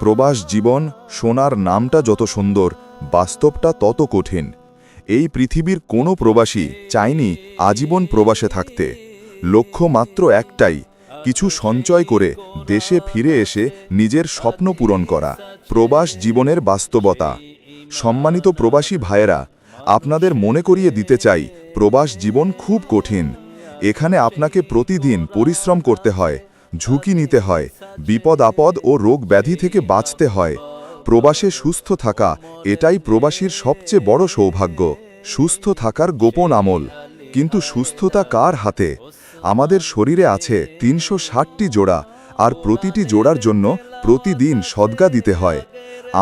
প্রবাস জীবন সোনার নামটা যত সুন্দর, বাস্তবটা তত কঠিন। এই পৃথিবীর কোনো প্রবাসী চায়নি আজীবন প্রবাসে থাকতে। লক্ষ্য মাত্র একটাই, কিছু সঞ্চয় করে দেশে ফিরে এসে নিজের স্বপ্ন পূরণ করা। প্রবাস জীবনের বাস্তবতা। সম্মানিত প্রবাসী ভাইয়েরা, আপনাদের মনে করিয়ে দিতে চাই, প্রবাস জীবন খুব কঠিন। এখানে আপনাকে প্রতিদিন পরিশ্রম করতে হয়, ঝুঁকি নিতে হয়, বিপদ আপদ ও রোগ ব্যাধি থেকে বাঁচতে হয়। প্রবাসে সুস্থ থাকা এটাই প্রবাসীর সবচেয়ে বড় সৌভাগ্য। সুস্থ থাকার গোপন আমল। কিন্তু সুস্থতা কার হাতে? আমাদের শরীরে আছে ৩৬০টি জোড়া, আর প্রতিটি জোড়ার জন্য প্রতিদিন সদকা দিতে হয়।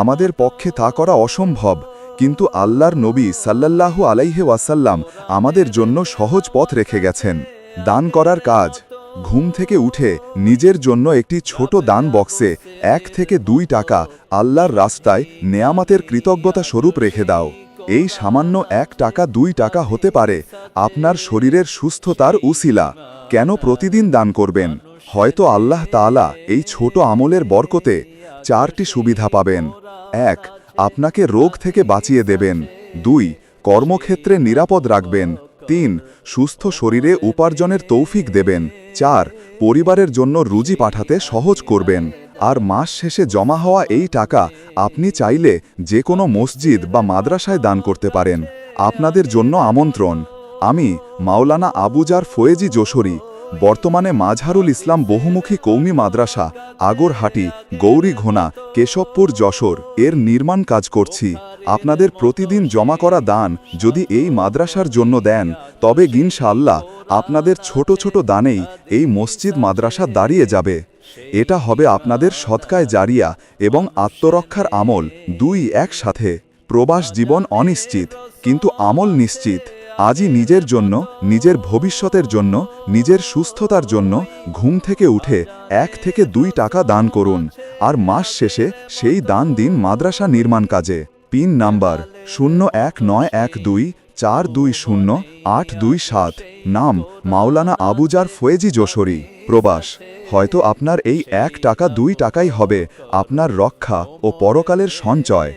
আমাদের পক্ষে তা করা অসম্ভব, কিন্তু আল্লাহর নবী সাল্লাল্লাহু আলাইহি ওয়াসাল্লাম আমাদের জন্য সহজ পথ রেখে গেছেন। দান করার কাজ। ঘুম থেকে উঠে নিজের জন্য একটি ছোট দান বক্সে ১ থেকে ২ টাকা আল্লাহর রাস্তায় নেয়ামতের কৃতজ্ঞতা স্বরূপ রেখে দাও। এই সামান্য ১ টাকা ২ টাকা হতে পারে আপনার শরীরের সুস্থতার উসিলা। কেন প্রতিদিন দান করবেন? হয়তো আল্লাহ তাআলা এই ছোট আমলের বরকতে ৪টি সুবিধা পাবেন। ১. আপনাকে রোগ থেকে বাঁচিয়ে দেবেন। ২. কর্মক্ষেত্রে নিরাপদ রাখবেন। ৩. সুস্থ শরীরে উপার্জনের তৌফিক দেবেন। ৪. পরিবারের জন্য রুজি পাঠাতে সহজ করবেন। আর মাস শেষে জমা হওয়া এই টাকা আপনি চাইলে যে কোনো মসজিদ বা মাদ্রাসায় দান করতে পারেন। আপনাদের জন্য আমন্ত্রণ। আমি মাওলানা আবুজার ফয়েজি যশোরী, বর্তমানে মাঝহারুল ইসলাম বহুমুখী কৌমি মাদ্রাসা আগরহাটি, গৌরীঘোনা, কেশবপুর, যশোর এর নির্মাণ কাজ করছি। আপনাদের প্রতিদিন জমা করা দান যদি এই মাদ্রাসার জন্য দেন, তবে ইনশাআল্লাহ আপনাদের ছোট ছোট দানেই এই মসজিদ মাদ্রাসা দাঁড়িয়ে যাবে। এটা হবে আপনাদের সদকায়ে জারিয়া এবং আত্মরক্ষার আমল, দুই একসাথে। প্রবাস জীবন অনিশ্চিত, কিন্তু আমল নিশ্চিত। আজই নিজের জন্য, নিজের ভবিষ্যতের জন্য, নিজের সুস্থতার জন্য ঘুম থেকে উঠে ১ থেকে ২ টাকা দান করুন, আর মাস শেষে সেই দান দিন মাদ্রাসা নির্মাণ কাজে। Pin number 0192420827। নাম মাওলানা আবুজার ফয়েজি যশোরী, প্রবাস। হয়তো আপনার এই ১ টাকা ২ টাকাই হবে আপনার রক্ষা ও পরকালের সঞ্চয়।